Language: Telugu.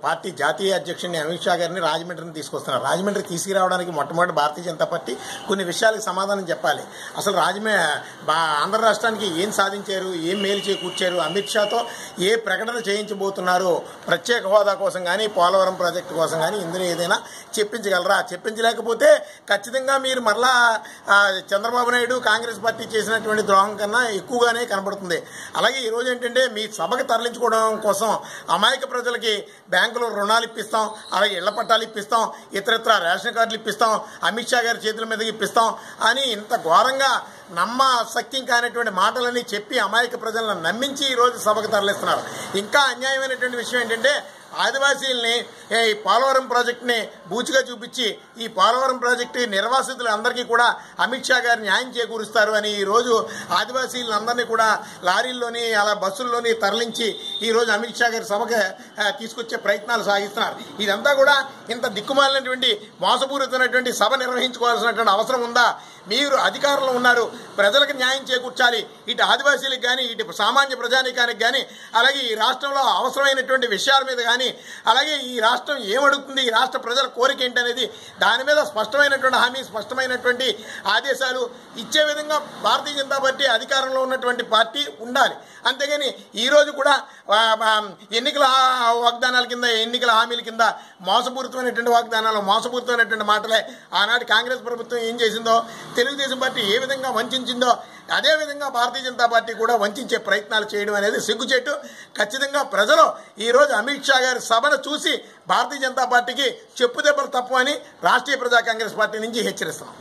పార్టీ జాతీయ అధ్యక్షుడిని అమిత్ షా గారిని రాజమండ్రిని తీసుకొస్తున్నారు. రాజమండ్రి తీసుకురావడానికి మొట్టమొదటి భారతీయ జనతా పార్టీ కొన్ని విషయాలకు సమాధానం చెప్పాలి. అసలు ఆంధ్ర రాష్ట్రానికి ఏం సాధించారు, ఏం మేలు చేకూర్చారు, అమిత్ షాతో ఏ ప్రకటన చేయించబోతున్నారు, ప్రత్యేక హోదా కోసం కానీ పోలవరం ప్రాజెక్టు కోసం కానీ ఇందులో ఏదైనా చెప్పించగలరా? చెప్పించలేకపోతే ఖచ్చితంగా మీరు మరలా చంద్రబాబు నాయుడు కాంగ్రెస్ పార్టీ చేసినటువంటి ద్రోహం కన్నా ఎక్కువగానే కనబడుతుంది. అలాగే ఈరోజు ఏంటంటే మీ సభకు తరలించుకోవడం కోసం అమాయక ప్రజలకి బ్యాంకులో రుణాలు ఇప్పిస్తాం, అలాగే ఇళ్ల పట్టాలు ఇప్పిస్తాం, ఇతరత్ర రేషన్ కార్డులు ఇప్పిస్తాం, అమిత్ షా గారి చేతుల మీదకి ఇప్పిస్తాం అని ఇంత ఘోరంగా సఖ్యం కానిటువంటి మాటలని చెప్పి అమాయక ప్రజలను నమ్మించి ఈరోజు సభకు తరలిస్తున్నారు. ఇంకా అన్యాయమైనటువంటి విషయం ఏంటంటే ఆదివాసీల్ని ఈ పోలవరం ప్రాజెక్టుని బూచిగా చూపించి ఈ పోలవరం ప్రాజెక్టు నిర్వాసితులందరికీ కూడా అమిత్ షా గారు న్యాయం చేకూరుస్తారు అని ఈరోజు ఆదివాసీలందరినీ కూడా లారీల్లోని అలా బస్సుల్లోని తరలించి ఈరోజు అమిత్ షా గారి సభకు తీసుకొచ్చే ప్రయత్నాలు సాగిస్తున్నారు. ఇదంతా కూడా ఇంత దిక్కుమాలినటువంటి మోసపూరితమైనటువంటి సభ నిర్వహించుకోవాల్సినటువంటి అవసరం ఉందా? మీరు అధికారంలో ఉన్నారు, ప్రజలకు న్యాయం చేకూర్చాలి. ఇటు ఆదివాసీలకు కానీ ఇటు సామాన్య ప్రజానీకానికి కానీ అలాగే ఈ రాష్ట్రంలో అవసరమైనటువంటి విషయాల మీద కానీ అలాగే ఈ రాష్ట్రం ఏమడుగుతుంది, ఈ రాష్ట్ర ప్రజల కోరిక ఏంటనేది దాని మీద స్పష్టమైనటువంటి హామీ, స్పష్టమైనటువంటి ఆదేశాలు ఇచ్చే విధంగా భారతీయ జనతా పార్టీ అధికారంలో ఉన్నటువంటి పార్టీ ఉండాలి. అంతేగాని ఈరోజు కూడా ఎన్నికల వాగ్దానాల కింద, ఎన్నికల హామీల కింద మోసపూరితమైనటువంటి వాగ్దానాలు, మోసపూరితమైనటువంటి మాటలే ఆనాటి కాంగ్రెస్ ప్రభుత్వం ఏం చేసిందో, తెలుగుదేశం పార్టీ ఏ విధంగా వంచిందో అదేవిధంగా భారతీయ జనతా పార్టీ కూడా వంచే ప్రయత్నాలు చేయడం అనేది సిగ్గుచేటు. ఖచ్చితంగా ప్రజలు ఈరోజు అమిత్ షా గారి సభను చూసి భారతీయ జనతా పార్టీకి చెప్పుదెబ్బలు తప్పు అని రాష్ట్రీయ ప్రజా కాంగ్రెస్ పార్టీ నుంచి హెచ్చరిస్తున్నాం.